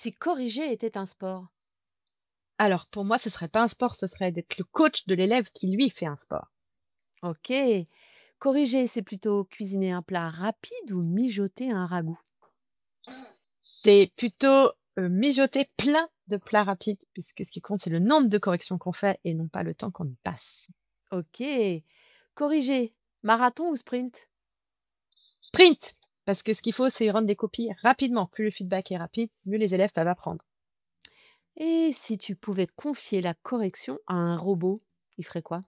si corriger était un sport? Alors pour moi, ce serait pas un sport, ce serait d'être le coach de l'élève qui, lui, fait un sport. OK. Corriger, c'est plutôt cuisiner un plat rapide ou mijoter un ragoût? C'est plutôt, mijoter plein de plats rapides puisque ce qui compte, c'est le nombre de corrections qu'on fait et non pas le temps qu'on y passe. OK. Corriger, marathon ou sprint? Sprint! Parce que ce qu'il faut, c'est rendre des copies rapidement. Plus le feedback est rapide, mieux les élèves peuvent apprendre. Et si tu pouvais confier la correction à un robot, il ferait quoi?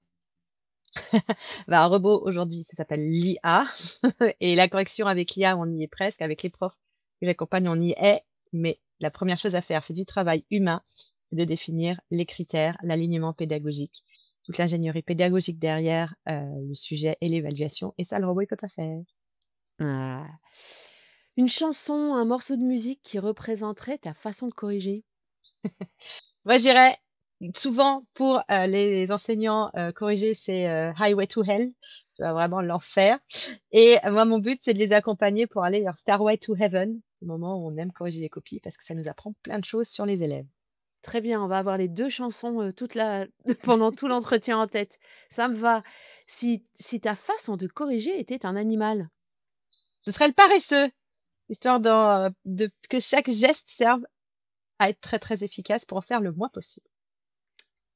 Bah, un robot aujourd'hui, ça s'appelle l'IA et la correction avec l'IA, on y est presque. Avec les profs que j'accompagne, on y est. Mais la première chose à faire, c'est du travail humain, c'est de définir les critères, l'alignement pédagogique, toute l'ingénierie pédagogique derrière, le sujet et l'évaluation et ça, le robot, il peut pas faire. Ah. Une chanson, un morceau de musique qui représenterait ta façon de corriger? Moi, je dirais souvent pour, les enseignants, corriger, c'est, Highway to Hell, tu vois? Vraiment l'enfer et moi, mon but, c'est de les accompagner pour aller vers Stairway to Heaven, ce moment où on aime corriger les copies parce que ça nous apprend plein de choses sur les élèves. Très bien, on va avoir les 2 chansons, toute la pendant tout l'entretien en tête. Ça me va. Si ta façon de corriger était un animal? Ce serait le paresseux, histoire de que chaque geste serve à être très, très efficace pour en faire le moins possible.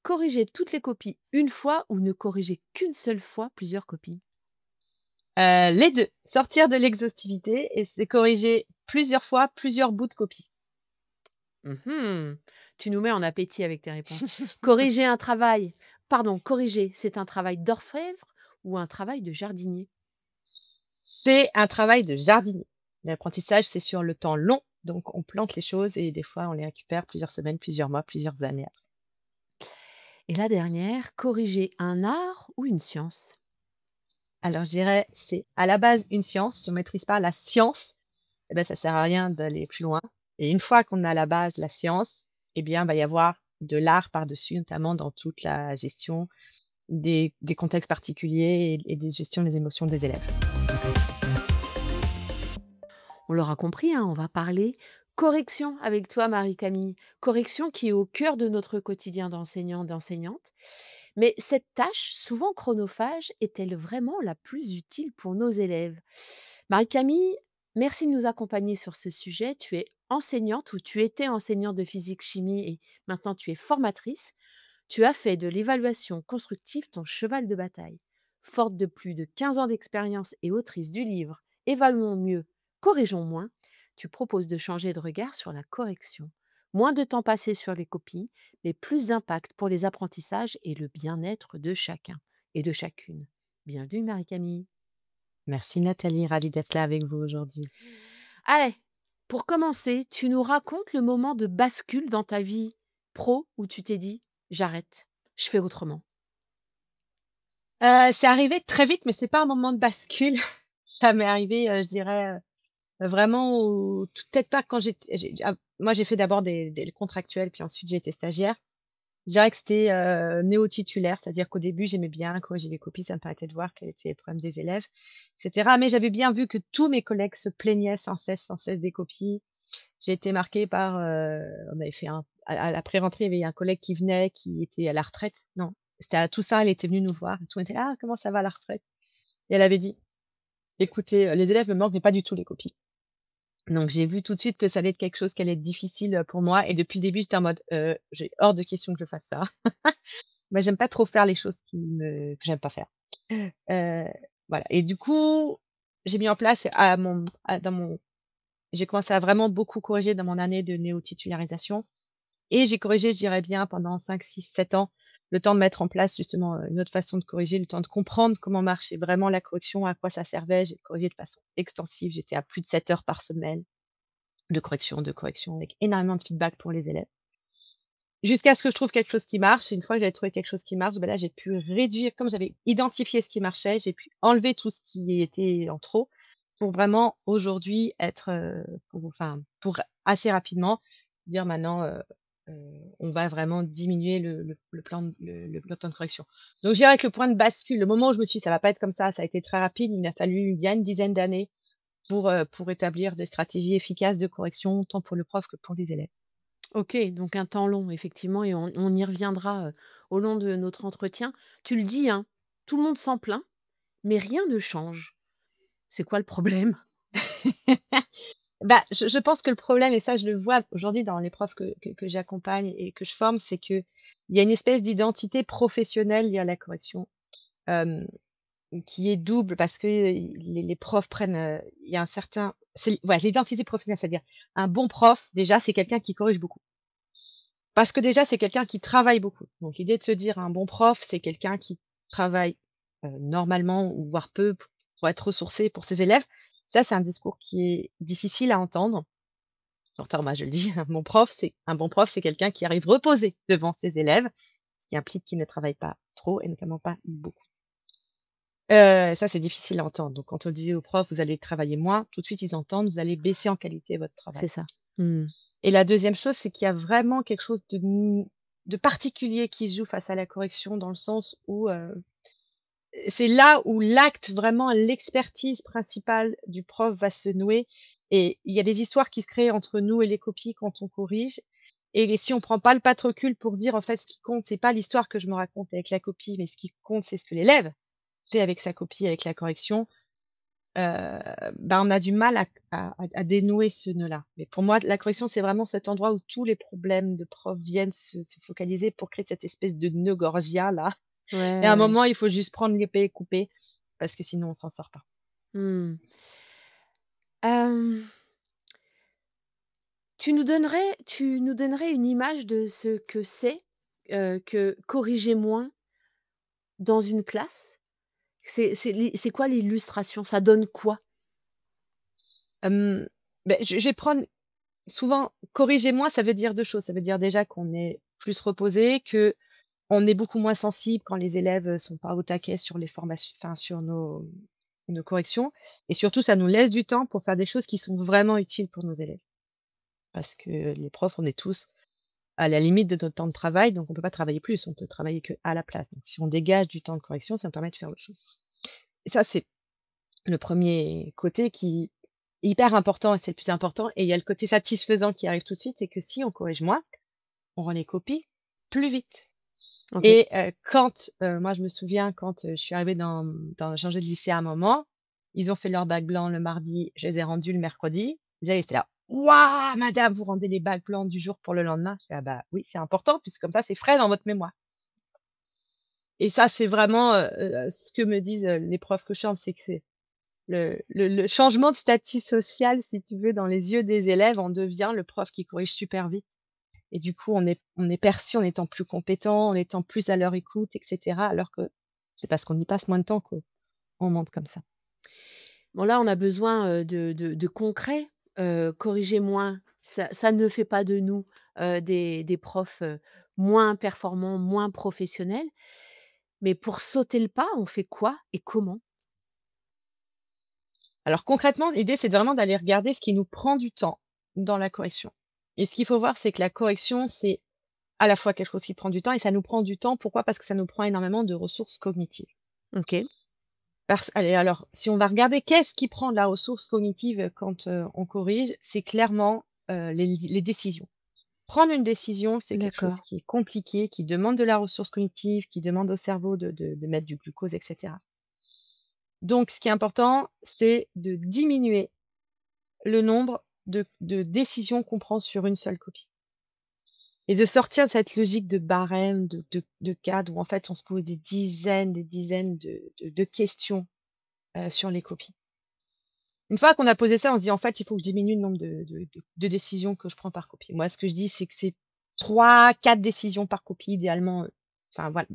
Corriger toutes les copies une fois ou ne corriger qu'une seule fois plusieurs copies? Les 2, sortir de l'exhaustivité et c'est corriger plusieurs fois, plusieurs bouts de copie. Mmh. Tu nous mets en appétit avec tes réponses. Corriger un travail corriger, c'est un travail d'orfèvre ou un travail de jardinier? C'est un travail de jardinier. L'apprentissage, c'est sur le temps long, donc on plante les choses et des fois on les récupère plusieurs semaines, plusieurs mois, plusieurs années après. Et la dernière, corriger un art ou une science? Alors je dirais, c'est à la base une science. Si on maîtrise pas la science, eh ben, ça sert à rien d'aller plus loin et une fois qu'on a la base, la science, eh bien, il va y avoir de l'art par-dessus, notamment dans toute la gestion des contextes particuliers et des gestions des émotions des élèves. On l'aura compris, hein, on va parler correction avec toi, Marie-Camille. Correction qui est au cœur de notre quotidien d'enseignant, d'enseignante. Mais cette tâche, souvent chronophage, est-elle vraiment la plus utile pour nos élèves? Marie-Camille, merci de nous accompagner sur ce sujet. Tu es enseignante ou tu étais enseignante de physique-chimie et maintenant tu es formatrice. Tu as fait de l'évaluation constructive ton cheval de bataille. Forte de plus de 15 ans d'expérience et autrice du livre Évaluons mieux, corrigeons moins, tu proposes de changer de regard sur la correction. Moins de temps passé sur les copies, mais plus d'impact pour les apprentissages et le bien-être de chacun et de chacune. Bienvenue Marie-Camille. Merci Nathalie, ravie d'être là avec vous aujourd'hui. Allez, pour commencer, tu nous racontes le moment de bascule dans ta vie pro où tu t'es dit: «J'arrête, je fais autrement». C'est arrivé très vite, mais c'est pas un moment de bascule. Ça m'est arrivé, je dirais, vraiment au peut-être pas quand moi j'ai fait d'abord des contractuels, puis ensuite j'ai été stagiaire. Je dirais que c'était, néo-titulaire, c'est-à-dire qu'au début, j'aimais bien corriger les copies, ça me permettait de voir quels étaient les problèmes des élèves et cetera. Mais j'avais bien vu que tous mes collègues se plaignaient sans cesse des copies. J'ai été marquée par, on avait fait un à la pré-rentrée, il y avait un collègue qui venait, qui était à la retraite. Non, c'était à Toussaint, elle était venue nous voir et tout, on était là: «Ah, comment ça va la retraite?» et elle avait dit: «Écoutez, les élèves me manquent, mais pas du tout les copies». Donc j'ai vu tout de suite que ça allait être quelque chose qui allait être difficile, pour moi et depuis le début, j'étais en mode: j'ai hors de question que je fasse ça». Moi, j'aime pas trop faire les choses que j'aime pas faire. Heu, voilà et du coup, j'ai mis en place à mon à dans mon j'ai commencé à vraiment beaucoup corriger dans mon année de néo-titularisation et j'ai corrigé, je dirais bien pendant 5, 6, 7 ans, le temps de mettre en place justement, une autre façon de corriger, le temps de comprendre comment marchait vraiment la correction, à quoi ça servait. J'ai corrigé de façon extensive, j'étais à plus de 7 heures par semaine de correction avec énormément de feedback pour les élèves. Jusqu'à ce que je trouve quelque chose qui marche et une fois que j'avais trouvé quelque chose qui marche, bah, là, j'ai pu réduire comme j'avais identifié ce qui marchait, j'ai pu enlever tout ce qui était en trop pour vraiment aujourd'hui être, pour assez rapidement dire maintenant, on va vraiment diminuer le plan de le temps de correction. Donc je dirais que le point de bascule, le moment où je me suis dit: «Ça va pas être comme ça a été très rapide, il m'a fallu bien une dizaine d'années pour établir des stratégies efficaces de correction, tant pour le prof que pour les élèves. OK, donc un temps long effectivement et on y reviendra, au long de notre entretien. Tu le dis, hein, tout le monde s'en plaint, mais rien ne change. C'est quoi le problème? Bah, je pense que le problème et ça je le vois aujourd'hui dans les profs que j'accompagne et que je forme, c'est qu'il y a une espèce d'identité professionnelle liée à la correction, hem, qui est double parce que les profs prennent, il y a un certain c'est ouais, l'identité professionnelle, c'est-à-dire un bon prof déjà, c'est quelqu'un qui corrige beaucoup. Parce que déjà, c'est quelqu'un qui travaille beaucoup. Donc l'idée de se dire un bon prof, c'est quelqu'un qui travaille, normalement ou voire peu pour être ressourcé pour ses élèves. Ça, c'est un discours qui est difficile à entendre. Pourtant, moi, je le dis, un bon prof, c'est quelqu'un qui arrive reposé devant ses élèves, ce qui implique qu'il ne travaille pas trop et notamment pas beaucoup. Ça, c'est difficile à entendre. Donc quand on dit aux profs: «Vous allez travailler moins», tout de suite, ils entendent: «Vous allez baisser en qualité votre travail». C'est ça. Mmh. Et la deuxième chose, c'est qu'il y a vraiment quelque chose de particulier qui se joue face à la correction dans le sens où, c'est là où l'acte, vraiment l'expertise principale du prof va se nouer et il y a des histoires qui se créent entre nous et les copies quand on corrige et si on prend pas le pas de recul pour se dire: «En fait, ce qui compte, c'est pas l'histoire que je me raconte avec la copie, mais ce qui compte, c'est ce que l'élève fait avec sa copie, avec la correction», on a du mal à dénouer ce nœud-là. Mais pour moi, la correction, c'est vraiment cet endroit où tous les problèmes de prof viennent se focaliser pour créer cette espèce de nœud gorgia là et à un Ouais. moment, il faut juste prendre l'épée et couper parce que sinon on s'en sort pas. Mmh. Hem, tu nous donnerais une image de ce que c'est, que corriger moins dans une classe? C'est quoi l'illustration? Ça donne quoi? Hem, je vais prendre souvent corrigez-moi, ça veut dire 2 choses. Ça veut dire déjà qu'on est plus reposé, qu'on est beaucoup moins sensible quand les élèves, sont pas au taquet sur les formations enfin sur nos corrections et surtout ça nous laisse du temps pour faire des choses qui sont vraiment utiles pour nos élèves. Parce que les profs, on est tous à la limite de notre temps de travail, donc on peut pas travailler plus, on peut travailler qu'à la place. Donc si on dégage du temps de correction, ça me permet de faire autre chose. Et ça, c'est le premier côté qui est hyper important et c'est le plus important et il y a le côté satisfaisant qui arrive tout de suite, c'est que si on corrige moins, on rend les copies plus vite. OK. Et quand, moi je me souviens quand, je suis arrivée dans changer de lycée à un moment, ils ont fait leur bac blanc le mardi, je les ai rendus le mercredi. Les élèves étaient là: «Waouh madame, vous rendez les bacs blancs du jour pour le lendemain?» Je fais: «Ah bah oui, c'est important puisque comme ça c'est frais dans votre mémoire». Et ça, c'est vraiment, ce que me disent, les profs que je forme, c'est que c'est le changement de statut social, si tu veux, dans les yeux des élèves, on devient le prof qui corrige super vite et du coup, on est perçu en étant plus compétent, en étant plus à leur écoute et cetera, alors que c'est parce qu'on y passe moins de temps qu'on monte comme ça. Bon là, on a besoin, de concret. Corriger moins, ça ne fait pas de nous, des profs, moins performants, moins professionnels. Mais pour sauter le pas, on fait quoi et comment? Alors concrètement, l'idée, c'est vraiment d'aller regarder ce qui nous prend du temps dans la correction et ce qu'il faut voir, c'est que la correction, c'est à la fois quelque chose qui prend du temps et ça nous prend du temps. Pourquoi? Parce que ça nous prend énormément de ressources cognitives. OK, Allez, alors, si on va regarder qu'est-ce qui prend de la ressource cognitive quand, on corrige, c'est clairement, les décisions. Prendre une décision, c'est quelque chose d'accord. qui est compliqué, qui demande de la ressource cognitive, qui demande au cerveau de mettre du glucose et cetera. Donc ce qui est important, c'est de diminuer le nombre de décisions qu'on prend sur une seule copie et de sortir de cette logique de barème, de cadre où en fait on se pose des dizaines de questions, sur les copies. Une fois qu'on a posé ça, on se dit: «En fait, il faut que je diminue le nombre de décisions que je prends par copie». Moi, ce que je dis, c'est que c'est 3, 4 décisions par copie idéalement, enfin voilà.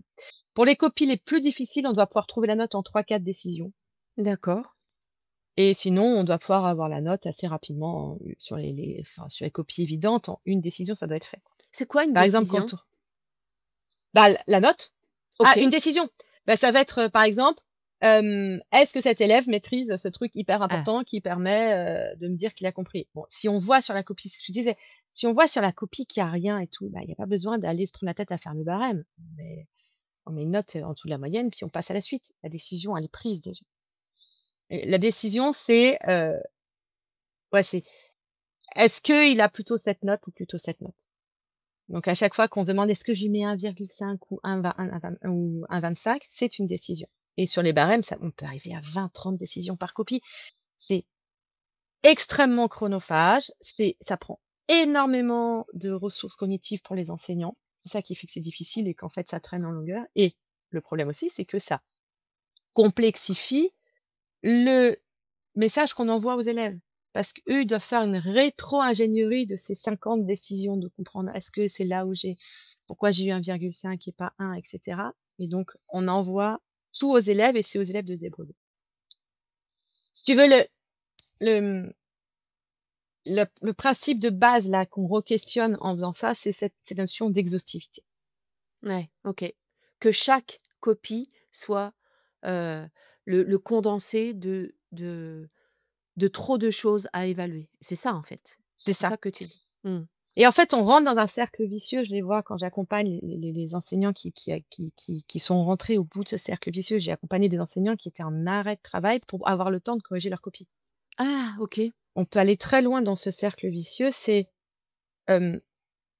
Pour les copies les plus difficiles, on doit pouvoir trouver la note en 3, 4 décisions D'accord. et sinon, on doit pouvoir avoir la note assez rapidement sur sur les copies évidentes, en une décision, ça doit être fait. C'est quoi une Par exemple, décision? quand on bah, la note? Ah, OK. une décision! Bah, ça va être, par exemple, est-ce que cet élève maîtrise ce truc hyper Ah, important qui permet, de me dire qu'il a compris? Bon, si on voit sur la copie c'est ce que je disais, si on voit sur la copie qu'il y a rien et tout, bah, il y a pas besoin d'aller se prendre la tête à faire le barème. On met une note, en dessous de la moyenne, puis on passe à la suite. La décision, elle est prise déjà. Et la décision, c'est, ouais, c'est est-ce qu'il a plutôt cette note ou plutôt cette note? Donc à chaque fois qu'on demande: «Est-ce que j'y mets 1,5 ou ou 1,25?» C'est une décision et sur les barèmes, ça on peut arriver à 20-30 décisions par copie. C'est extrêmement chronophage, ça prend énormément de ressources cognitives pour les enseignants. C'est ça qui fait que c'est difficile et qu'en fait ça traîne en longueur et le problème aussi, c'est que ça complexifie le message qu'on envoie aux élèves. Parce qu'eux, ils doivent faire une rétro-ingénierie de ces 50 décisions, de comprendre est-ce que c'est là où pourquoi j'ai eu 1,5 et pas 1, et cetera. Et donc on envoie tout aux élèves et c'est aux élèves de se débrouiller. Si tu veux le, mmh, le principe de base là qu'on re-questionne en faisant ça, c'est cette notion d'exhaustivité. Ouais, OK. Que chaque copie soit, heu, le condensé de trop de choses à évaluer. C'est ça, en fait? C'est C'est ça. ça que tu dis? Mmh. Et en fait, on rentre dans un cercle vicieux, je les vois quand j'accompagne les enseignants qui sont rentrés au bout de ce cercle vicieux. J'ai accompagné des enseignants qui étaient en arrêt de travail pour avoir le temps de corriger leur copie. Ah, OK. On peut aller très loin dans ce cercle vicieux, c'est, hem,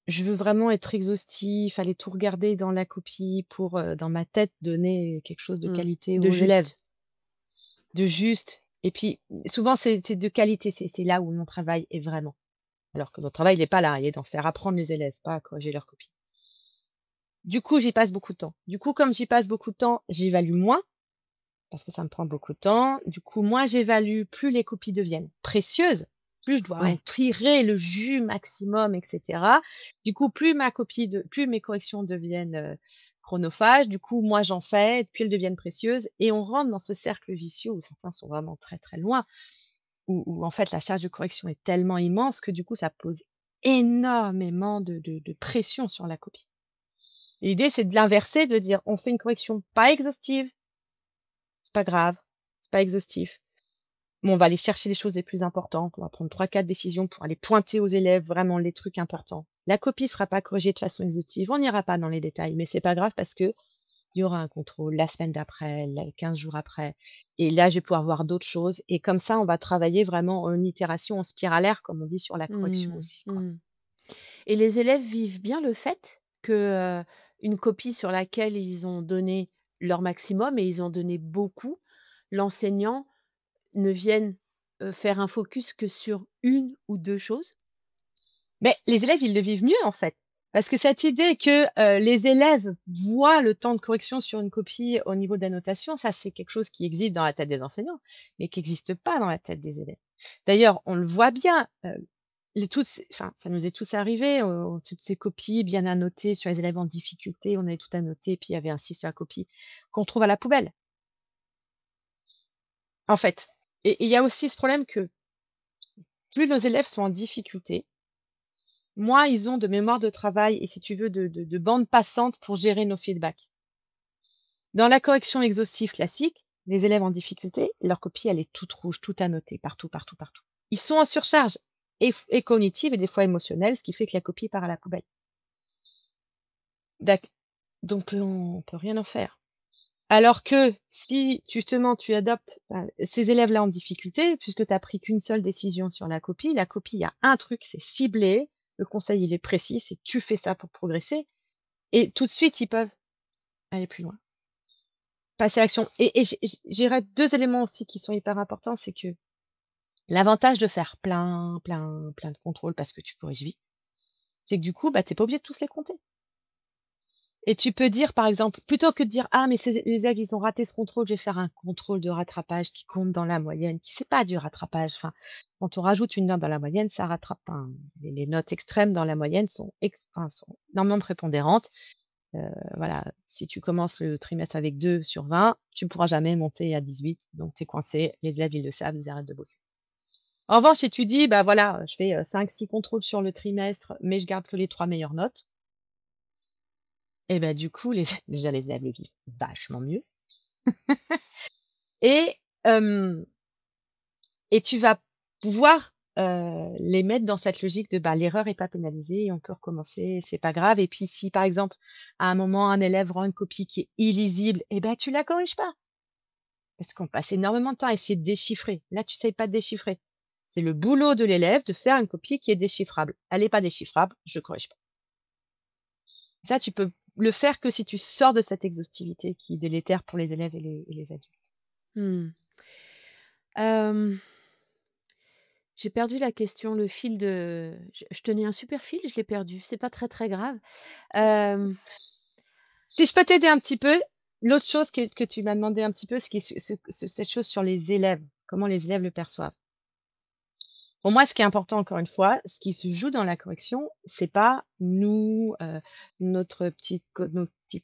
je veux vraiment être exhaustif, aller tout regarder dans la copie pour, dans ma tête, donner quelque chose de Mmh. qualité De aux élèves, juste. de juste et puis souvent c'est de qualité, c'est là où mon travail est vraiment. Alors que notre travail, il est pas là, il est d'en faire apprendre les élèves, pas à corriger leur copie. Du coup, j'y passe beaucoup de temps. Du coup, comme j'y passe beaucoup de temps, j'évalue moins, parce que ça me prend beaucoup de temps. Du coup, moins j'évalue, plus les copies deviennent précieuses, plus je dois en Ouais. tirer le jus maximum, et cetera. Du coup, plus mes corrections deviennent, chronophages, du coup, moins j'en fais, plus elles deviennent précieuses et on rentre dans ce cercle vicieux où certains sont vraiment très, très loin, où en fait la charge de correction est tellement immense que du coup, ça pose énormément de pression sur la copie. L'idée, c'est de l'inverser, de dire: «On fait une correction pas exhaustive, c'est pas grave, c'est pas exhaustif, mais on va aller chercher les choses les plus importantes. On va prendre 3-4 décisions pour aller pointer aux élèves vraiment les trucs importants. La copie sera pas corrigée de façon exhaustive, on n'ira pas dans les détails, mais c'est pas grave parce que il y aura un contrôle la semaine d'après, la 15 jours après et là, je vais pouvoir voir d'autres choses» et comme ça, on va travailler vraiment en itération, en spiralaire, comme on dit sur la correction Mmh. aussi, quoi. Mmh. Et les élèves vivent bien le fait que, une copie sur laquelle ils ont donné leur maximum et ils ont donné beaucoup, l'enseignant ne vienne, faire un focus que sur une ou 2 choses? Mais les élèves, ils le vivent mieux, en fait. Parce que cette idée que, les élèves voient le temps de correction sur une copie au niveau de la notation, ça, c'est quelque chose qui existe dans la tête des enseignants, mais qui existe pas dans la tête des élèves. D'ailleurs, on le voit bien, les tous enfin, ça nous est tous arrivé, toutes ces copies bien annotées sur les élèves en difficulté, on avait tout annoté, puis il y avait un 6 sur la copie qu'on trouve à la poubelle, en fait. Et il y a aussi ce problème que plus nos élèves sont en difficulté, moins ils ont de mémoire de travail et si tu veux de bande passante pour gérer nos feedbacks. Dans la correction exhaustive classique, les élèves en difficulté, leur copie, elle est toute rouge, toute annotée, partout, partout, partout. Ils sont en surcharge et cognitive et des fois émotionnelle, ce qui fait que la copie part à la poubelle. Dac donc on peut rien en faire. Alors que si justement tu adoptes, ces élèves-là en difficulté, puisque tu as pris qu'une seule décision sur la copie, il y a un truc, c'est ciblé, le conseil il est précis, c'est tu fais ça pour progresser et tout de suite ils peuvent aller plus loin. Passer à l'action et j'irais 2 éléments aussi qui sont hyper importants, c'est que l'avantage de faire plein, plein, plein de contrôles parce que tu corriges vite, c'est que du coup, bah, tu es pas obligé de tous les compter. Et tu peux dire, par exemple, plutôt que de dire: «Ah mais ces les élèves, ils ont raté ce contrôle, je vais faire un contrôle de rattrapage qui compte dans la moyenne», qui c'est pas du rattrapage. Enfin, quand on rajoute une note dans la moyenne, ça rattrape pas, hein. Les notes extrêmes dans la moyenne sont énormément prépondérantes. Voilà, si tu commences le trimestre avec 2 sur 20, tu ne pourras jamais monter à 18, donc tu es coincé. Les élèves, ils le savent, ils arrêtent de bosser. En revanche, si tu dis: «Bah, voilà, je fais, 5-6 contrôles sur le trimestre, mais je garde que les 3 meilleures notes», et bah, du coup, les déjà les élèves le vivent vachement mieux et hem et tu vas pouvoir, les mettre dans cette logique de, bah, l'erreur est pas pénalisée et on peut recommencer, c'est pas grave et puis si, par exemple, à un moment, un élève rend une copie qui est illisible et bah, tu la corriges pas. Parce qu'on passe énormément de temps à essayer de déchiffrer. Là, tu essayes pas de déchiffrer. C'est le boulot de l'élève de faire une copie qui est déchiffrable. Elle est pas déchiffrable, je corrige pas. Ça, tu peux le faire que si tu sors de cette exhaustivité qui est délétère pour les élèves et les adultes. Mmh. Hem, j'ai perdu la question, le fil de je tenais un super fil, je l'ai perdu. C'est pas très, très grave. Hem, Si je peux t'aider un petit peu, l'autre chose que tu m'as demandé un petit peu, ce qui est cette chose sur les élèves, comment les élèves le perçoivent. Pour moi, ce qui est important, encore une fois, ce qui se joue dans la correction, c'est pas nous, notre petite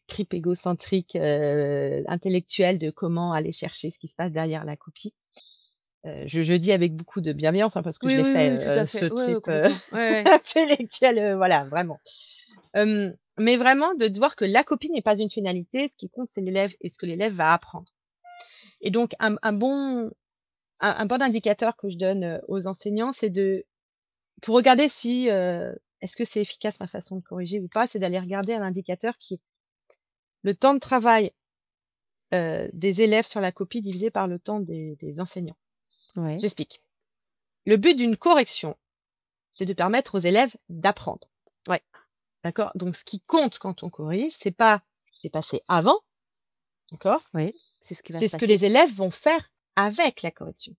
trip égocentrique, intellectuelle de comment aller chercher ce qui se passe derrière la copie. Je dis avec beaucoup de bienveillance, hein, parce que je oui, l'ai oui, oui, fait, oui, tout à ce fait. Ouais, ouais, trip, complètement. Ouais, ouais. intellectuel, voilà, vraiment. Mais vraiment de voir que la copie n'est pas une finalité, ce qui compte, c'est l'élève et ce que l'élève va apprendre. Et donc un bon indicateur que je donne, aux enseignants, c'est de pour regarder si, est-ce que c'est efficace ma façon de corriger ou pas, c'est d'aller regarder un indicateur qui est le temps de travail, des élèves sur la copie divisé par le temps des enseignants. Ouais, J'explique. Le but d'une correction, c'est de permettre aux élèves d'apprendre. ouais, D'accord? Donc ce qui compte quand on corrige, c'est pas ce qui s'est passé avant, d'accord? ouais, c'est ce qui va C'est se ce que passer. les élèves vont faire avec la correction.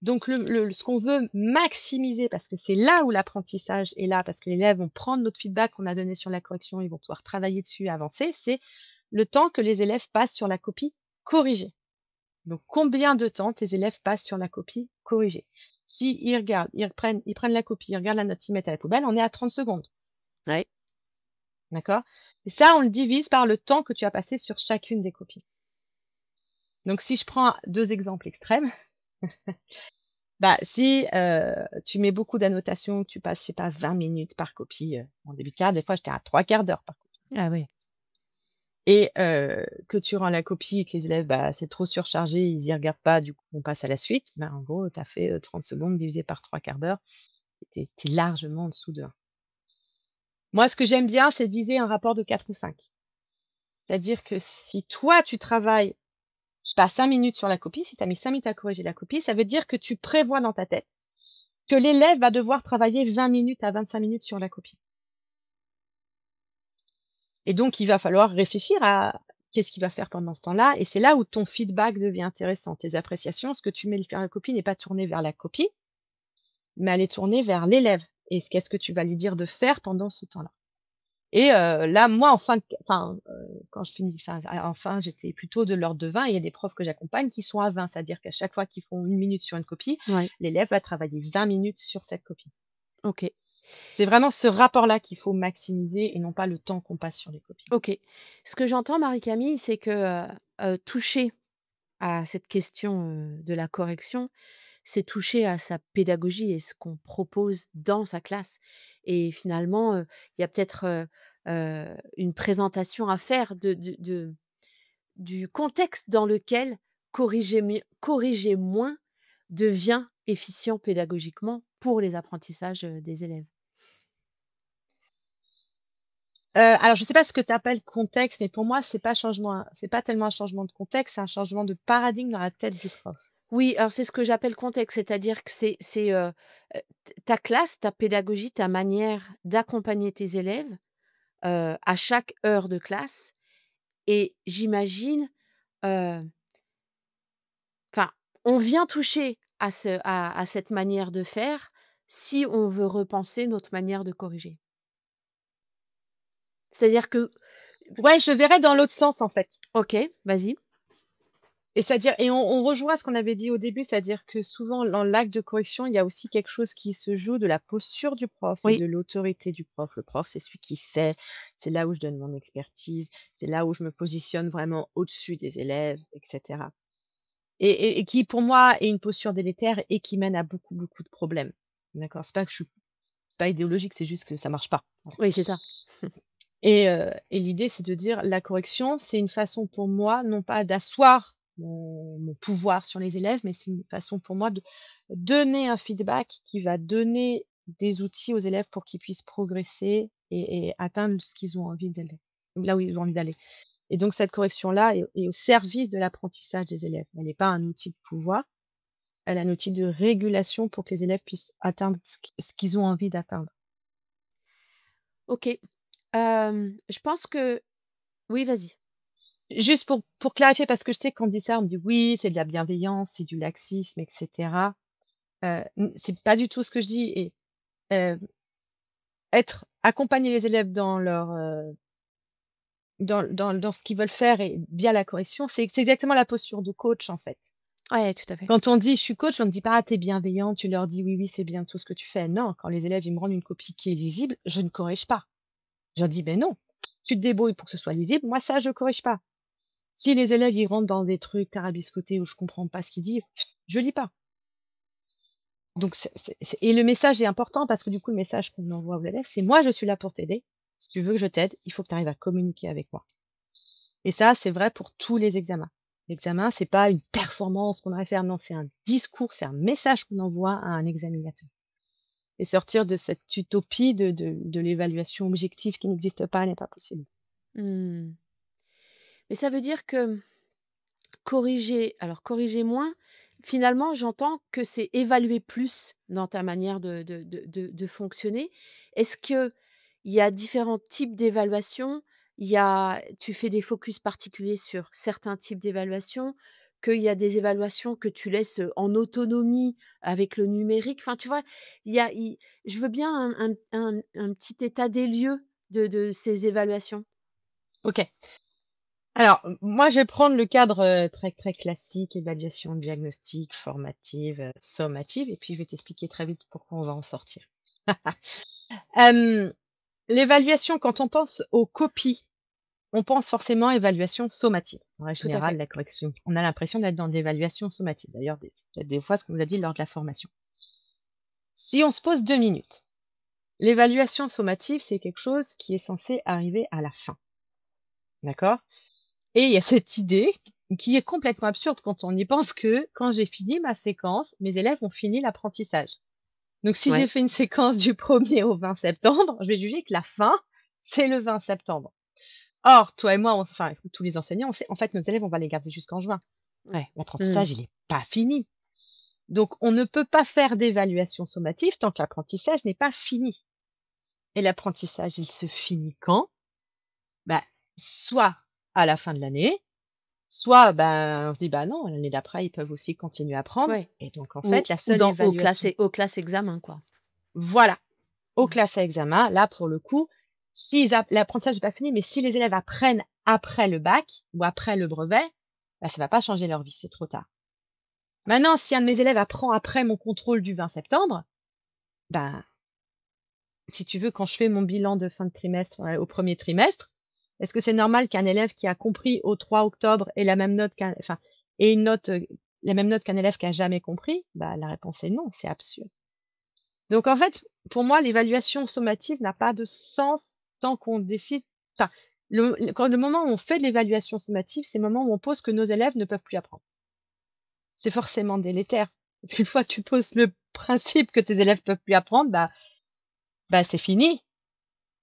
Donc ce qu'on veut maximiser, parce que c'est là où l'apprentissage est là, parce que les élèves vont prendre notre feedback qu'on a donné sur la correction, ils vont pouvoir travailler dessus et avancer, c'est le temps que les élèves passent sur la copie corrigée. Donc combien de temps tes élèves passent sur la copie corrigée? Si ils regardent, ils prennent la copie, ils regardent la note, ils mettent à la poubelle, on est à 30 secondes, Ouais, d'accord? Et ça, on le divise par le temps que tu as passé sur chacune des copies. Donc si je prends 2 exemples extrêmes, bah, si, tu mets beaucoup d'annotations, tu passes, je sais pas, 20 minutes par copie, en début de carre, des fois j'étais à 3/4 d'heure par copie ah ouais. et que tu rends la copie et que les élèves, bah, c'est trop surchargé, ils y regardent pas, du coup on passe à la suite, bah, en gros, tu as fait, 30 secondes divisé par 3/4 d'heure, tu es largement en dessous de 1. Moi, ce que j'aime bien, c'est de viser un rapport de 4 ou 5. C'est-à-dire que si toi, tu travailles, je sais pas, 5 minutes sur la copie, si tu as mis 5 minutes à corriger la copie, ça veut dire que tu prévois dans ta tête que l'élève va devoir travailler 20 minutes à 25 minutes sur la copie. Et donc, il va falloir réfléchir à qu'est-ce qu'il va faire pendant ce temps-là et c'est là où ton feedback devient intéressant. Tes appréciations, ce que tu mets faire la copie n'est pas tourné vers la copie, mais elle est tournée vers l'élève et qu'est-ce que tu vas lui dire de faire pendant ce temps-là. Et là, moi, quand je finis enfin, j'étais plutôt de l'ordre de 20. Il y a des profs que j'accompagne qui sont à 20, c'est-à-dire qu'à chaque fois qu'ils font 1 minute sur une copie, Ouais, l'élève va travailler 20 minutes sur cette copie. OK, C'est vraiment ce rapport-là qu'il faut maximiser et non pas le temps qu'on passe sur les copies. OK. Ce que j'entends, Marie-Camille, c'est que, toucher à cette question, de la correction, c'est toucher à sa pédagogie et ce qu'on propose dans sa classe et finalement, il y a peut-être, une présentation à faire du contexte dans lequel corriger moins devient efficient pédagogiquement pour les apprentissages, des élèves. Alors je ne sais pas ce que tu appelles contexte, mais pour moi c'est pas tellement un changement de contexte, c'est un changement de paradigme dans la tête du prof. Oui, alors c'est ce que j'appelle contexte, c'est-à-dire que t ta classe, ta pédagogie, ta manière d'accompagner tes élèves, à chaque heure de classe et j'imagine, heu, enfin, on vient toucher à cette manière de faire si on veut repenser notre manière de corriger. C'est-à-dire que Ouais, je le verrais dans l'autre sens en fait. OK, vas-y. Et c'est-à-dire et on rejoint ce qu'on avait dit au début, c'est-à-dire que souvent dans l'acte de correction, il y a aussi quelque chose qui se joue de la posture du prof et Oui, de l'autorité du prof. Le prof, c'est celui qui sait, c'est là où je donne mon expertise, c'est là où je me positionne vraiment au-dessus des élèves et cetera. Et qui pour moi est une posture délétère et qui mène à beaucoup, beaucoup de problèmes. D'accord? C'est pas idéologique, c'est juste que ça marche pas. Voilà. oui, c'est ça. Et l'idée, c'est de dire: «La correction, c'est une façon pour moi, non pas d'asseoir mon pouvoir sur les élèves, mais c'est une façon pour moi de donner un feedback qui va donner des outils aux élèves pour qu'ils puissent progresser et atteindre ce qu'ils ont envie d'aller là où ils ont envie d'aller». Et donc cette correction-là est au service de l'apprentissage des élèves. Elle n'est pas un outil de pouvoir, elle est un outil de régulation pour que les élèves puissent atteindre ce qu'ils ont envie d'atteindre. OK. Je pense que oui, vas-y. Juste pour clarifier, parce que je sais qu'on dit ça, on me dit: «Oui, c'est de la bienveillance, c'est du laxisme et cetera». C'est pas du tout ce que je dis et heu, accompagner les élèves dans leur, dans ce qu'ils veulent faire et via la correction, c'est exactement la posture de coach, en fait. Ouais, tout à fait. Quand on dit: «Je suis coach», on ne dit pas: «Ah, tu es bienveillant», tu leur dis: «Oui, oui, c'est bien tout ce que tu fais». Non, quand les élèves, ils me rendent une copie qui est lisible, je ne corrige pas. Je leur dis: «Beh, non, tu te débrouilles pour que ce soit lisible, moi ça, je corrige pas». Si les élèves, ils rentrent dans des trucs tarabiscotés où je comprends pas ce qu'ils disent, je lis pas. Donc c'est et le message est important parce que du coup, le message qu'on envoie aux élèves, c'est: «Moi, je suis là pour t'aider. Si tu veux que je t'aide, il faut que tu arrives à communiquer avec moi». Et ça, c'est vrai pour tous les examens. L'examen, c'est pas une performance qu'on devrait faire, non, c'est un discours, c'est un message qu'on envoie à un examinateur. Et sortir de cette utopie de l'évaluation objective qui n'existe pas, n'est pas possible. Mmh. Mais ça veut dire que corriger moins, finalement, j'entends que c'est évaluer plus dans ta manière de fonctionner. Est-ce qu'il y a différents types d'évaluation? Tu fais des focus particuliers sur certains types d'évaluations? Qu'il y a des évaluations que tu laisses, en autonomie avec le numérique? Enfin, tu vois? Il y a il Je veux bien un petit état des lieux de ces évaluations. OK. Alors, moi, je vais prendre le cadre, très, très classique, évaluation diagnostique, formative, sommative et puis je vais t'expliquer très vite pourquoi on va en sortir. Hem, L'évaluation, quand on pense aux copies, on pense forcément évaluation sommative. En règle Tout à générale, fait. la correction, on a l'impression d'être dans de l'évaluation sommative. D'ailleurs, c'est peut-être des fois ce qu'on nous a dit lors de la formation. Si on se pose 2 minutes, l'évaluation sommative, c'est quelque chose qui est censé arriver à la fin, d'accord? Et il y a cette idée qui est complètement absurde quand on y pense que quand j'ai fini ma séquence, mes élèves ont fini l'apprentissage. Donc si j'ai Ouais. fait une séquence du 1er au 20 septembre, je vais juger que la fin, c'est le 20 septembre. Or, toi et moi, enfin tous les enseignants, on sait en fait nos élèves, on va les garder jusqu'en juin. Ouais. Mmh. L'apprentissage, il est pas fini. Donc on ne peut pas faire d'évaluation sommative tant que l'apprentissage n'est pas fini. Et l'apprentissage, il se finit quand? Bah, soit à la fin de l'année, soit, ben, on se dit: «Bah, non, l'année d'après, ils peuvent aussi continuer à apprendre» Ouais. et donc en Ou fait, la ou seule dans évaluation aux classes examen, quoi. voilà, aux Mmh. classes à examen, là, pour le coup, s'ils app l'apprentissage n'est pas fini, mais si les élèves apprennent après le bac ou après le brevet, bah, ça va pas changer leur vie, c'est trop tard. Maintenant, si un de mes élèves apprend après mon contrôle du 20 septembre, ben, si tu veux, quand je fais mon bilan de fin de trimestre, au 1er trimestre, est-ce que c'est normal qu'un élève qui a compris au 3 octobre ait la même note ait une note, la même note qu'un élève qui a jamais compris? Bah, la réponse est non, c'est absurde. Donc en fait, pour moi, l'évaluation sommative n'a pas de sens tant qu'on décide enfin, le moment où on fait de l'évaluation sommative, c'est le moment où on pose que nos élèves ne peuvent plus apprendre. C'est forcément délétère, parce qu'une fois que tu poses le principe que tes élèves peuvent plus apprendre, bah, c'est fini.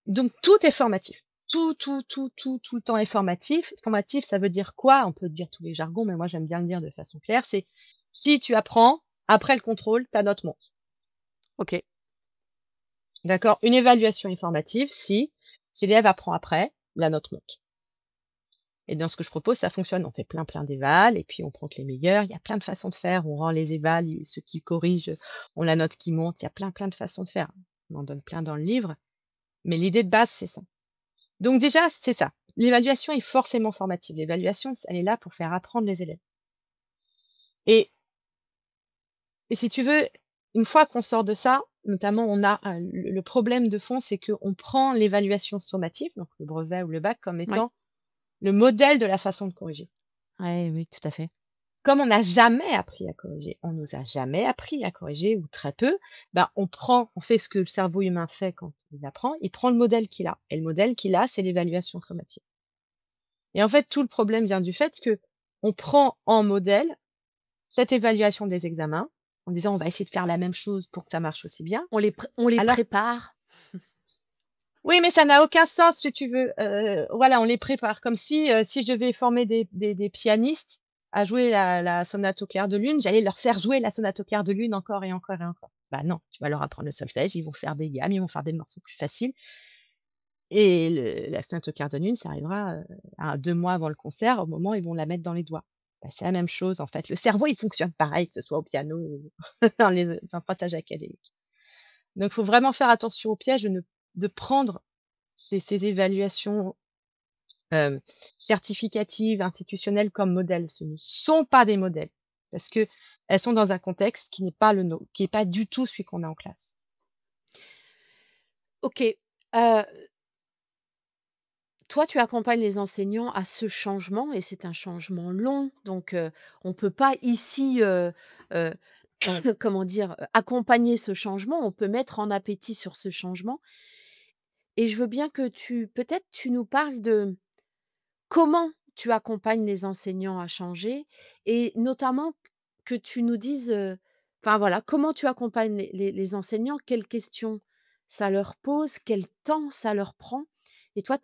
Donc tout est formatif. Tout le temps est formatif. Formatif, ça veut dire quoi? On peut dire tous les jargons, mais moi j'aime bien le dire de façon claire, c'est si tu apprends, après le contrôle, ta note monte. OK. D'accord? Une évaluation est formative si l'élève apprend après, la note monte. Et dans ce que je propose, ça fonctionne. On fait plein d'évals et puis on prend que les meilleurs. Il y a plein de façons de faire. On rend les évals, ceux qui corrigent, ont la note qui monte. Il y a plein de façons de faire. On en donne plein dans le livre, mais l'idée de base, c'est ça. Donc déjà, c'est ça. L'évaluation est forcément formative. L'évaluation, elle est là pour faire apprendre les élèves. Et et si tu veux, une fois qu'on sort de ça, notamment, on a, le problème de fond, c'est qu'on prend l'évaluation sommative, donc le brevet ou le bac, comme Ouais. étant le modèle de la façon de corriger. Ouais, oui, tout à fait. Comme on n'a jamais appris à corriger, on nous a jamais appris à corriger ou très peu, bah, on fait ce que le cerveau humain fait quand il apprend, il prend le modèle qu'il a et le modèle qu'il a, c'est l'évaluation sommative. Et en fait, tout le problème vient du fait que on prend en modèle cette évaluation des examens, en disant: «On va essayer de faire la même chose pour que ça marche aussi bien». On les Alors prépare. oui, mais ça n'a aucun sens si tu veux, voilà, on les prépare comme si, si je devais former des pianistes à jouer la sonate au clair de lune, j'allais leur faire jouer la sonate au clair de lune encore et encore et encore. Bah non, tu vas leur apprendre le solfège, ils vont faire des gammes, ils vont faire des morceaux plus faciles. et la Sonate au quart de lune, ça arrivera, à 2 mois avant le concert, au moment où ils vont la mettre dans les doigts. Bah, c'est la même chose, en fait. Le cerveau, il fonctionne pareil, que ce soit au piano ou dans les apprentissages académiques. Donc il faut vraiment faire attention au piège de prendre ces évaluations, hem, certificatives, institutionnelles comme modèles. Ce ne sont pas des modèles, parce qu'elles sont dans un contexte qui n'est pas le nôtre, qui est pas du tout celui qu'on a en classe. OK, toi, tu accompagnes les enseignants à ce changement et c'est un changement long, donc on peut pas ici, heu, comment dire? Accompagner ce changement. On peut mettre en appétit sur ce changement et je veux bien que peut-être tu nous parles de comment tu accompagnes les enseignants à changer et notamment que tu nous dises, enfin voilà, comment tu accompagnes les enseignants? Quelles questions ça leur pose? Quel temps ça leur prend? Et toi,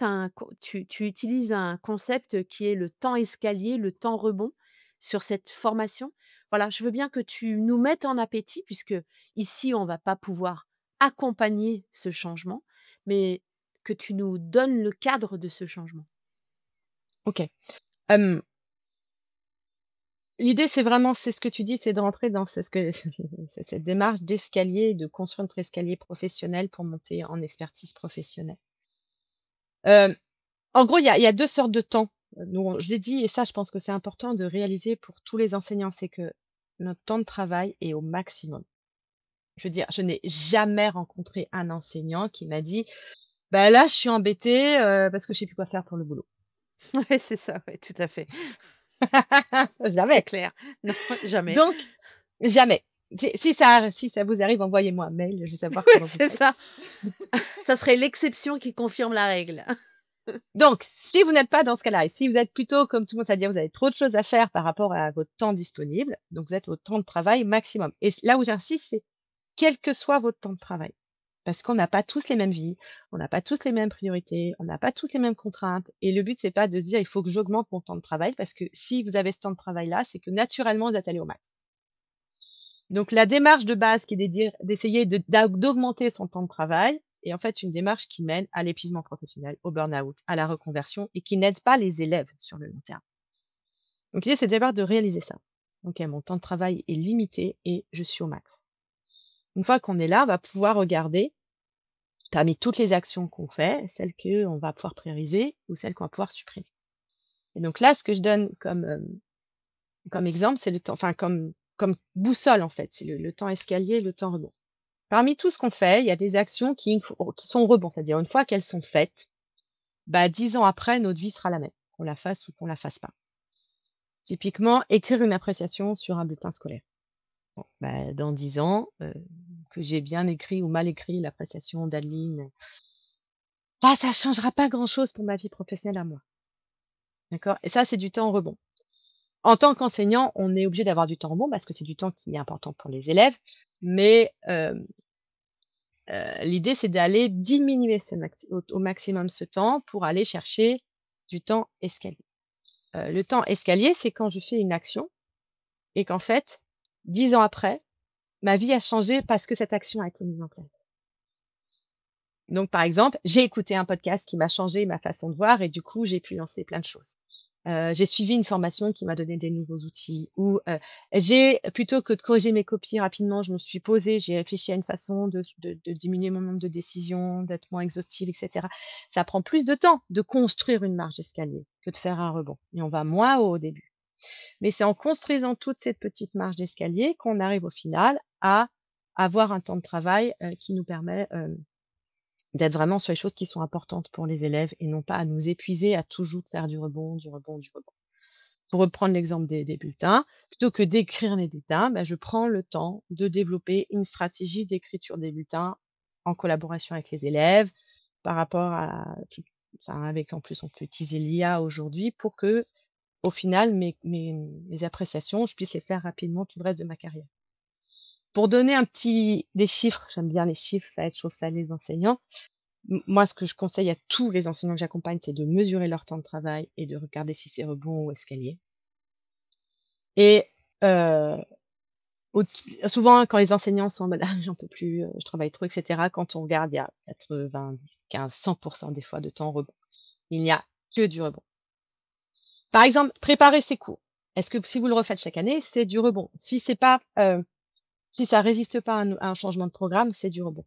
tu utilises un concept qui est le temps escalier, le temps rebond sur cette formation. Voilà, je veux bien que tu nous mettes en appétit puisque ici, on va pas pouvoir accompagner ce changement, mais que tu nous donnes le cadre de ce changement. OK. Hem, L'idée, c'est ce que tu dis, c'est de rentrer dans c'est ce que c'est cette démarche d'escalier, de construire notre escalier professionnel pour monter en expertise professionnelle. Hem, En gros, il y a 2 sortes de temps. Nous, je l'ai dit et ça, je pense que c'est important de réaliser pour tous les enseignants, c'est que notre temps de travail est au maximum. Je veux dire, je n'ai jamais rencontré un enseignant qui m'a dit: «Bah, là, je suis embêté, parce que je sais plus quoi faire pour le boulot». Ouais, c'est ça, ouais, tout à fait. C'est Jamais. clair. Non, jamais. Donc jamais. Si ça vous arrive, envoyez-moi un mail, je veux savoir Ouais, comment vous c'est faites. ça. Ça serait l'exception qui confirme la règle. Donc si vous n'êtes pas dans ce cas-là et si vous êtes plutôt comme tout le monde, c'est-à-dire vous avez trop de choses à faire par rapport à votre temps disponible, donc vous êtes au temps de travail maximum et là où j'insiste, c'est quel que soit votre temps de travail. Parce qu'on n'a pas tous les mêmes vies, on n'a pas tous les mêmes priorités, on n'a pas tous les mêmes contraintes et le but, c'est pas de se dire: «Il faut que j'augmente mon temps de travail» parce que si vous avez ce temps de travail-là, c'est que naturellement vous êtes allé au max. Donc la démarche de base qui est d'essayer d'augmenter son temps de travail est en fait une démarche qui mène à l'épuisement professionnel, au burn-out, à la reconversion et qui n'aide pas les élèves sur le long terme. Donc l'idée, c'est d'abord de réaliser ça. OK, mon temps de travail est limité et je suis au max. Une fois qu'on est là, on va pouvoir regarder parmi toutes les actions qu'on fait, celles qu'on va pouvoir prioriser ou celles qu'on va pouvoir supprimer. Et donc là, ce que je donne comme exemple, c'est le temps, enfin comme boussole en fait, c'est le temps escalier, le temps rebond. Parmi tout ce qu'on fait, il y a des actions qui sont au rebond, c'est-à-dire une fois qu'elles sont faites, bah, 10 ans après, notre vie sera la même, qu'on la fasse ou qu'on la fasse pas. Typiquement, écrire une appréciation sur un bulletin scolaire. Bon, bah, dans 10 ans, que j'ai bien écrit ou mal écrit l'appréciation d'Adeline, bah, ça changera pas grand-chose pour ma vie professionnelle à moi, d'accord? Et ça, c'est du temps rebond. En tant qu'enseignant, on est obligé d'avoir du temps rebond parce que c'est du temps qui est important pour les élèves, mais l'idée, c'est d'aller diminuer au maximum ce temps pour aller chercher du temps escalier. Le temps escalier, c'est quand je fais une action et qu'en fait, 10 ans après, ma vie a changé parce que cette action a été mise en place. Donc par exemple, j'ai écouté un podcast qui m'a changé ma façon de voir et du coup, j'ai pu lancer plein de choses. J'ai suivi une formation qui m'a donné des nouveaux outils ou, j'ai plutôt que de corriger mes copies rapidement, je me suis posée, j'ai réfléchi à une façon de diminuer mon nombre de décisions, d'être moins exhaustive et cetera. Ça prend plus de temps de construire une marche d'escalier que de faire un rebond et on va moins haut au début. Mais c'est en construisant toute cette petite marche d'escalier qu'on arrive au final à avoir un temps de travail, qui nous permet, d'être vraiment sur les choses qui sont importantes pour les élèves et non pas à nous épuiser à toujours faire du rebond, du rebond, du rebond. Pour reprendre l'exemple des bulletins, plutôt que d'écrire les bulletins, bah, je prends le temps de développer une stratégie d'écriture des bulletins en collaboration avec les élèves par rapport à tout ça avec en plus on peut utiliser l'IA aujourd'hui pour que, au final, mes appréciations, je puisse les faire rapidement tout le reste de ma carrière. Pour donner des chiffres, j'aime bien les chiffres, ça aide, je trouve ça aide les enseignants. Moi, ce que je conseille à tous les enseignants que j'accompagne, c'est de mesurer leur temps de travail et de regarder si c'est rebond ou escalier et heu Au souvent, quand les enseignants sont en mode: «Ah j'en peux plus, je travaille trop» et cetera, quand on regarde, il y a 90-15-100 des fois de temps rebond. Il n'y a que du rebond. Par exemple, préparer ses cours. Est-ce que si vous le refaites chaque année, c'est du rebond? Si c'est pas, si ça résiste pas à un changement de programme, c'est du rebond.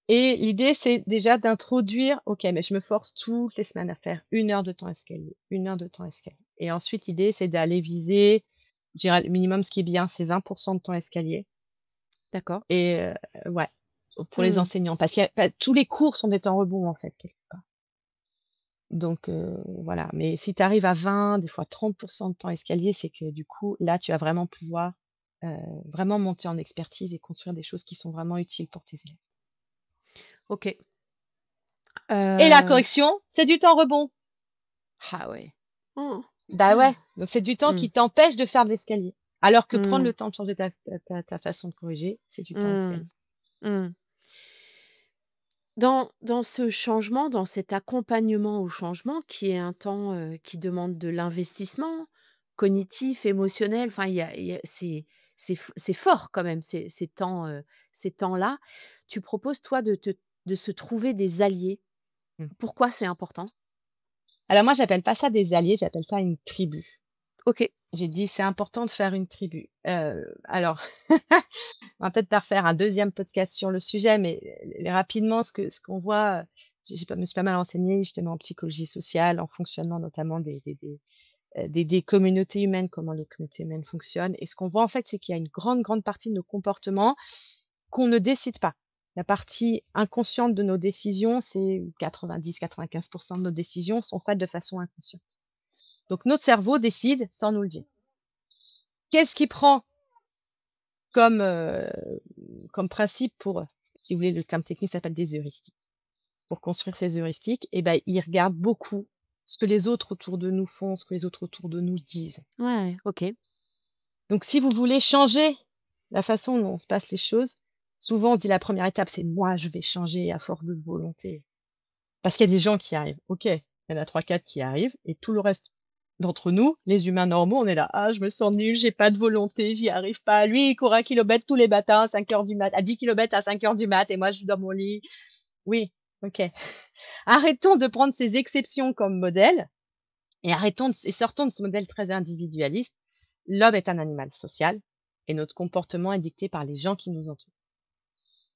Et l'idée, c'est déjà d'introduire: «OK, mais je me force toutes les semaines à faire 1 heure de temps escalier, 1 heure de temps escalier» et ensuite l'idée, c'est d'aller viser, je dirais le minimum, ce qui est bien, c'est 20 de temps escalier D'accord. et ouais, pour les Mmh. enseignants parce qu'il y a pas tous les cours sont des temps rebond, en fait, quelque part. Donc voilà, mais si tu arrives à 20, des fois 30 de temps escalier, c'est que du coup, là, tu vas vraiment pouvoir, heu, vraiment monter en expertise et construire des choses qui sont vraiment utiles pour tes élèves. OK. Et la Heu, correction, c'est du temps rebond. ah ouais. Mmh. Bah ouais, donc c'est du temps Mmh. qui t'empêche de faire de l'escalier. Alors que prendre Mmh. le temps de changer ta façon de corriger, c'est du temps Mmh. escalier. Mmh. Dans ce changement, dans cet accompagnement au changement qui est un temps, qui demande de l'investissement cognitif, émotionnel, enfin il y a c'est fort quand même ces temps-là. Tu proposes toi de se trouver des alliés. Mmh. Pourquoi c'est important? Alors moi, j'appelle pas ça des alliés, j'appelle ça une tribu. OK. J'ai dit: «C'est important de faire une tribu». Alors, on va peut-être pas refaire un deuxième podcast sur le sujet, mais rapidement, ce qu'on voit, j'ai pas me suis pas mal renseignée justement en psychologie sociale, en fonctionnement notamment des communautés humaines, comment les communautés humaines fonctionnent et ce qu'on voit en fait, c'est qu'il y a une grande, grande partie de nos comportements qu'on ne décide pas. La partie inconsciente de nos décisions, c'est 90-95 de nos décisions sont faites de façon inconsciente. Donc notre cerveau décide sans nous le dire. Qu'est-ce qu'il prend comme, comme principe pour, si vous voulez, le terme technique s'appelle des heuristiques. Pour construire ces heuristiques et ben, il regarde beaucoup ce que les autres autour de nous font, ce que les autres autour de nous disent. Ouais, ouais, OK. Donc si vous voulez changer la façon dont se passent les choses, souvent on dit la première étape, c'est: «Moi, je vais changer à force de volonté». Parce qu'il y a des gens qui y arrivent. OK, il y en a 3-4 qui y arrivent et tout le reste d'entre nous, les humains normaux, on est là: «Ah, je me sens nul, j'ai pas de volonté, j'y arrive pas. Lui, il court 1 kilomètre tous les matins à 5 heures du mat à 10 kilomètres à 5 heures du mat et moi, je suis dans mon lit». Oui, OK. Arrêtons de prendre ces exceptions comme modèle et arrêtons de et sortons de ce modèle très individualiste. L'homme est un animal social et notre comportement est dicté par les gens qui nous entourent.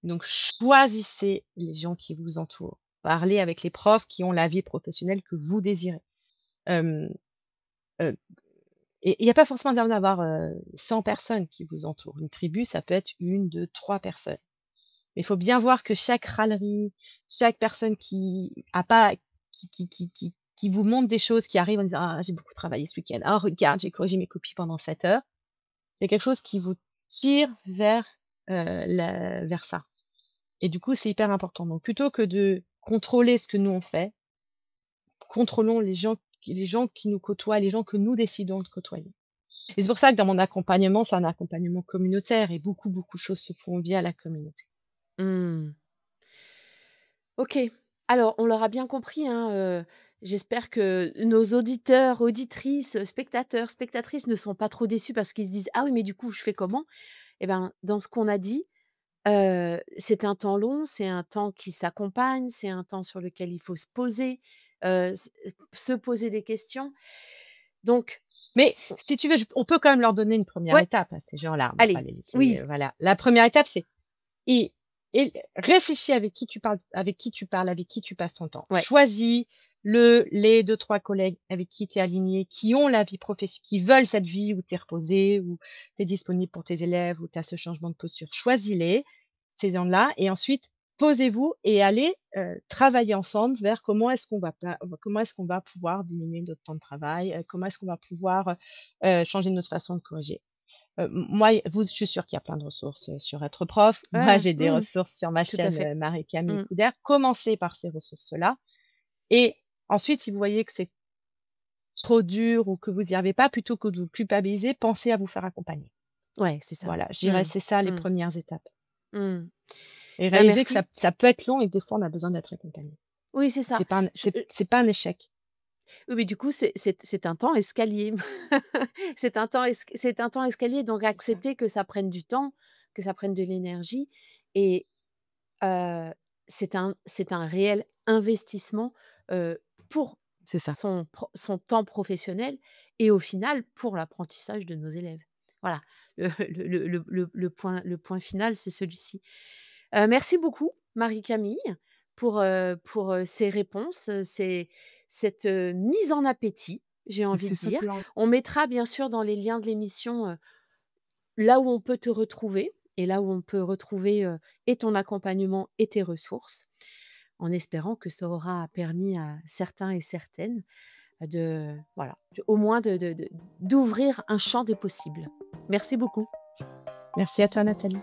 Donc choisissez les gens qui vous entourent. Parlez avec les profs qui ont la vie professionnelle que vous désirez. Hem, heu et il y a pas forcément besoin d'avoir, 100 personnes qui vous entourent. Une tribu, ça peut être 1, 2, 3 personnes. Mais il faut bien voir que chaque râlerie, chaque personne qui a pas qui vous montre des choses, qui arrive en disant: «Ah, j'ai beaucoup travaillé ce week-end. Ah, regarde, j'ai corrigé mes copies pendant 7 heures». C'est quelque chose qui vous tire vers, vers ça et du coup, c'est hyper important. Donc plutôt que de contrôler ce que nous on fait, contrôlons les gens qui nous côtoient, les gens que nous décidons de côtoyer et c'est pour ça que dans mon accompagnement, c'est un accompagnement communautaire et beaucoup, beaucoup de choses se font via la communauté. Mmh. OK. Alors, on l'aura bien compris, hein, j'espère que nos auditeurs, auditrices, spectateurs, spectatrices ne sont pas trop déçus parce qu'ils se disent: «Ah oui, mais du coup, je fais comment?» Et ben, dans ce qu'on a dit, c'est un temps long, c'est un temps qui s'accompagne, c'est un temps sur lequel il faut se poser, se poser des questions. Donc Mais on si tu veux, on peut quand même leur donner une première ouais, étape à ces gens-là. On va pas allez, les laisser, oui, voilà. La première étape, c'est et et réfléchis avec qui tu parles, avec qui tu parles, avec qui tu passes ton temps. ouais, Choisis les 2-3 collègues avec qui tu es aligné, qui ont la vie professionnelle, qui veulent cette vie où tu es reposé, où tu es disponible pour tes élèves, où tu as ce changement de posture. Choisis-les, ces gens-là et ensuite posez-vous et allez, travailler ensemble vers comment est-ce qu'on va pouvoir diminuer notre temps de travail, comment est-ce qu'on va pouvoir, changer notre façon de corriger. Moi, je suis sûre qu'il y a plein de ressources, sur être prof. Moi, ouais, j'ai des mmh, ressources sur ma tout à chaîne, fait. Marie-Camille Mmh. Couder. Commencez par ces ressources-là et ensuite, si vous voyez que c'est trop dur ou que vous y arrivez pas, plutôt que de vous culpabiliser, pensez à vous faire accompagner. Ouais, c'est ça. Voilà, je dirais Mmh. c'est ça les Mmh. premières étapes Mmh. et Bah, réaliser que merci. ça peut être long et que des fois on a besoin d'être accompagné. Oui, c'est ça. Je C'est pas un échec. Oui, mais du coup, c'est un temps escalier. C'est un temps escalier, donc C'est ça. accepter que ça prenne du temps, que ça prenne de l'énergie et c'est un réel investissement, pour C'est ça. son temps professionnel et au final pour l'apprentissage de nos élèves. Voilà, le point final, c'est celui-ci. Merci beaucoup Marie-Camille pour, ces réponses, cette, mise en appétit, j'ai envie C'est de dire. simplement On mettra bien sûr dans les liens de l'émission, là où on peut te retrouver et là où on peut retrouver, et ton accompagnement et tes ressources, en espérant que ça aura permis à certains et certaines de voilà, au moins d'ouvrir un champ des possibles. Merci beaucoup. merci à toi Nathalie.